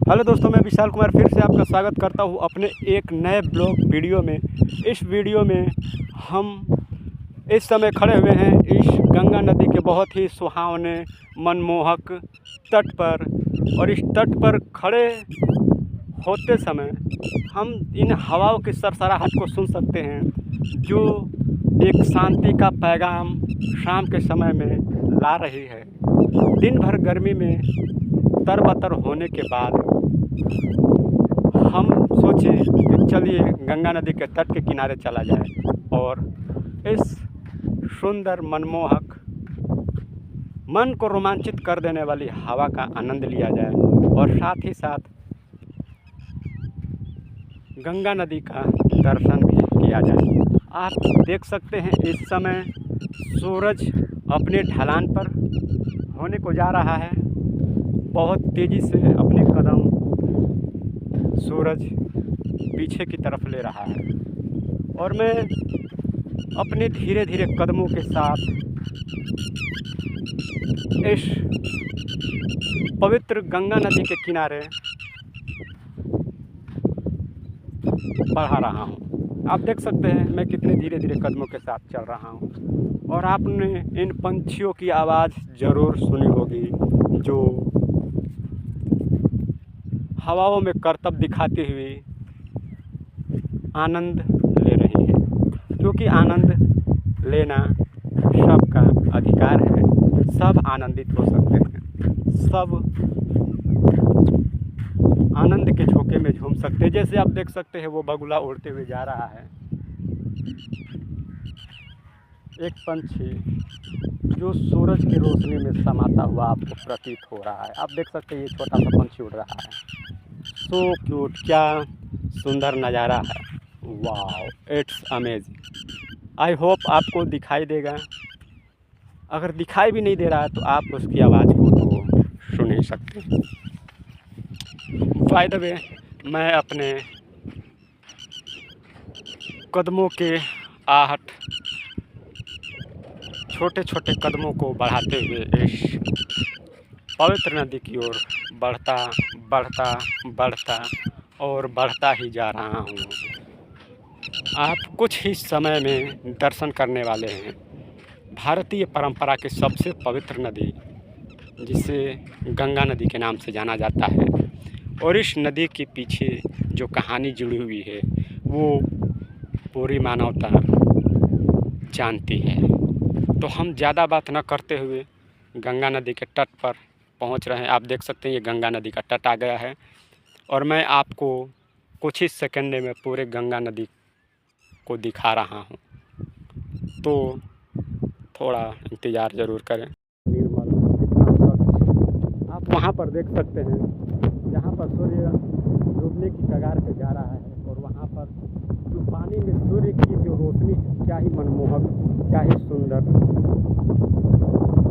Hello दोस्तों, मैं विशाल कुमार फिर से आपका स्वागत करता हूं अपने एक नए ब्लॉग वीडियो में। इस वीडियो में हम इस समय खड़े हुए हैं इस गंगा नदी के बहुत ही सुहावने मनमोहक तट पर। और इस तट पर खड़े होते समय हम इन हवाओं की सरसराहट को सुन सकते हैं, जो एक शांति का पैगाम शाम के समय में ला रही है। दिन भर गर्मी में तरबतर होने के बाद हम सोचे कि चलिए गंगा नदी के तट के किनारे चला जाए और इस सुंदर मनमोहक मन को रोमांचित कर देने वाली हवा का आनंद लिया जाए और साथ ही साथ गंगा नदी का दर्शन भी किया जाए। आप देख सकते हैं इस समय सूरज अपने ढलान पर होने को जा रहा है। बहुत तेज़ी से अपने कदम सूरज पीछे की तरफ ले रहा है और मैं अपने धीरे धीरे कदमों के साथ इस पवित्र गंगा नदी के किनारे बढ़ा रहा हूँ। आप देख सकते हैं मैं कितने धीरे धीरे कदमों के साथ चल रहा हूँ। और आपने इन पंछियों की आवाज़ ज़रूर सुनी होगी, जो हवाओं में करतब दिखाती हुई आनंद ले रही है, क्योंकि आनंद लेना सबका अधिकार है। सब आनंदित हो सकते हैं, सब आनंद के झोंके में झूम सकते हैं। जैसे आप देख सकते हैं वो बगुला उड़ते हुए जा रहा है, एक पंछी जो सूरज की रोशनी में समाता हुआ आपको प्रतीत हो रहा है। आप देख सकते हैं ये छोटा सा पंछी उड़ रहा है। सो क्यूट, क्या सुंदर नज़ारा है। Wow, it's amazing. I hope आपको दिखाई देगा। अगर दिखाई भी नहीं दे रहा है तो आप उसकी आवाज़ को तो सुन ही सकते हैं। बाय द वे, मैं अपने कदमों के आहट, छोटे छोटे कदमों को बढ़ाते हुए इस पवित्र नदी की ओर बढ़ता बढ़ता बढ़ता और बढ़ता ही जा रहा हूँ। आप कुछ ही समय में दर्शन करने वाले हैं भारतीय परंपरा की सबसे पवित्र नदी, जिसे गंगा नदी के नाम से जाना जाता है। और इस नदी के पीछे जो कहानी जुड़ी हुई है वो पूरी मानवता जानती है। तो हम ज़्यादा बात न करते हुए गंगा नदी के तट पर पहुंच रहे हैं। आप देख सकते हैं ये गंगा नदी का तट आ गया है और मैं आपको कुछ ही सेकंड में पूरे गंगा नदी को दिखा रहा हूं, तो थोड़ा इंतज़ार ज़रूर करें। निर्मल, आप वहां पर देख सकते हैं जहां पर सूर्य डूबने की कगार पे जा रहा है और वहां पर जो पानी में सूर्य की जो रोशनी है, क्या ही मनमोहक, क्या ही सुंदर,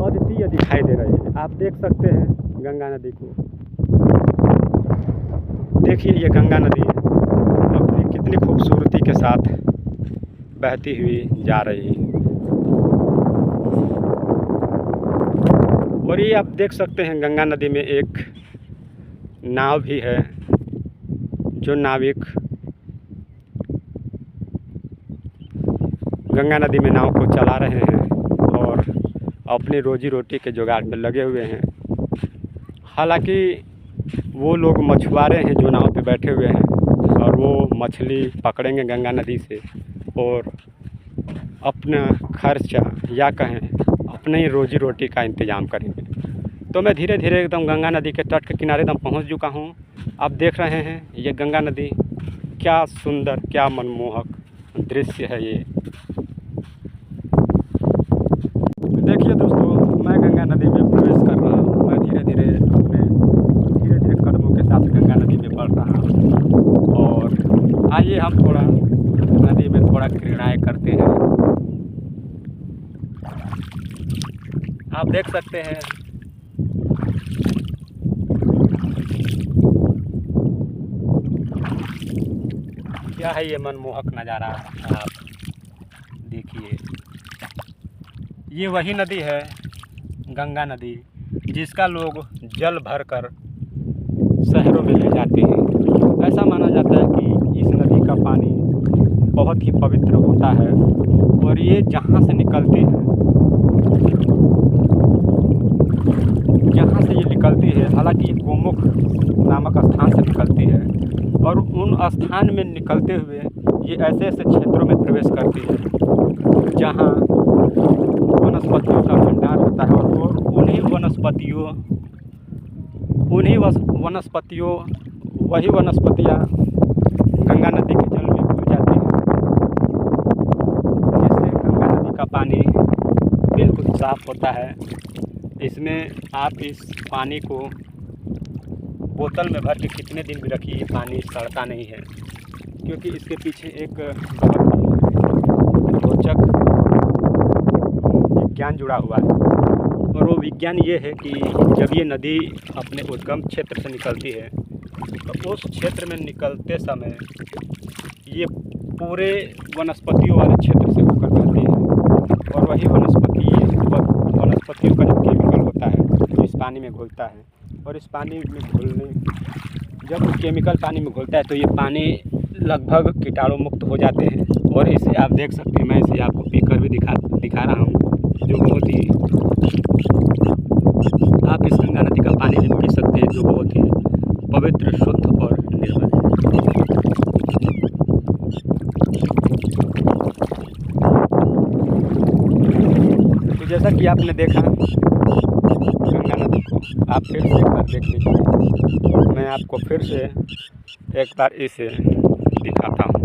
अद्वितीय दिखाई दे रही है। आप देख सकते हैं गंगा नदी को। देखिए ये गंगा नदी अपनी कितनी खूबसूरती के साथ बहती हुई जा रही है। और ये आप देख सकते हैं गंगा नदी में एक नाव भी है, जो नाविक गंगा नदी में नाव को चला रहे हैं और अपनी रोजी रोटी के जुगाड़ में लगे हुए हैं। हालांकि वो लोग मछुआरे हैं जो नाव पे बैठे हुए हैं और वो मछली पकड़ेंगे गंगा नदी से और अपना खर्चा या कहें अपने ही रोजी रोटी का इंतज़ाम करेंगे। तो मैं धीरे धीरे एकदम गंगा नदी के तट के किनारे एकदम पहुंच चुका हूं। आप देख रहे हैं ये गंगा नदी, क्या सुंदर, क्या मनमोहक दृश्य है ये। देखिए दोस्तों, मैं गंगा नदी में प्रवेश कर रहा हूँ। मैं धीरे धीरे कदमों के साथ गंगा नदी में बढ़ रहा हूँ और आइए हम थोड़ा नदी में थोड़ा क्रीड़ाएँ करते हैं। आप देख सकते हैं क्या है ये मनमोहक नज़ारा। आप देखिए, ये वही नदी है गंगा नदी जिसका लोग जल भरकर शहरों में ले जाते हैं। ऐसा माना जाता है कि इस नदी का पानी बहुत ही पवित्र होता है और ये जहाँ से निकलती है, जहाँ से ये निकलती है, हालांकि ये गोमुख नामक स्थान से निकलती है और उन स्थान में निकलते हुए ये ऐसे ऐसे क्षेत्रों में प्रवेश करती है जहाँ वनस्पतियों का भंडार होता है और उन्हीं वनस्पतियों वही वनस्पतियाँ गंगा नदी के जल में घुल जाती हैं, जिससे गंगा नदी का पानी बिल्कुल साफ़ होता है। इसमें आप इस पानी को बोतल में भर के कितने दिन भी रखिए, पानी सड़ता नहीं है, क्योंकि इसके पीछे एक बहुत ही रोचक विज्ञान जुड़ा हुआ है। और वो विज्ञान ये है कि जब ये नदी अपने उद्गम क्षेत्र से निकलती है तो उस क्षेत्र में निकलते समय ये पूरे वनस्पतियों वाले क्षेत्र से होकर जाती है और वही वनस्पतियों का जो केमिकल होता है वो इस पानी में घुलता है और इस पानी में घुलने, जब केमिकल पानी में घुलता है तो ये पानी लगभग कीटाणु मुक्त हो जाते हैं। और इसे आप देख सकते हैं, मैं इसे आपको पीकर भी दिखा रहा हूँ, जो बहुत ही, आप इस गंगा नदी का पानी भी पी सकते हैं जो बहुत ही पवित्र, शुद्ध और निर्मल है। तो जैसा कि आपने देखा गंगा नदी को, आप फिर से एक बार देख लीजिए। मैं आपको फिर से एक बार इसे दिखाता हूँ।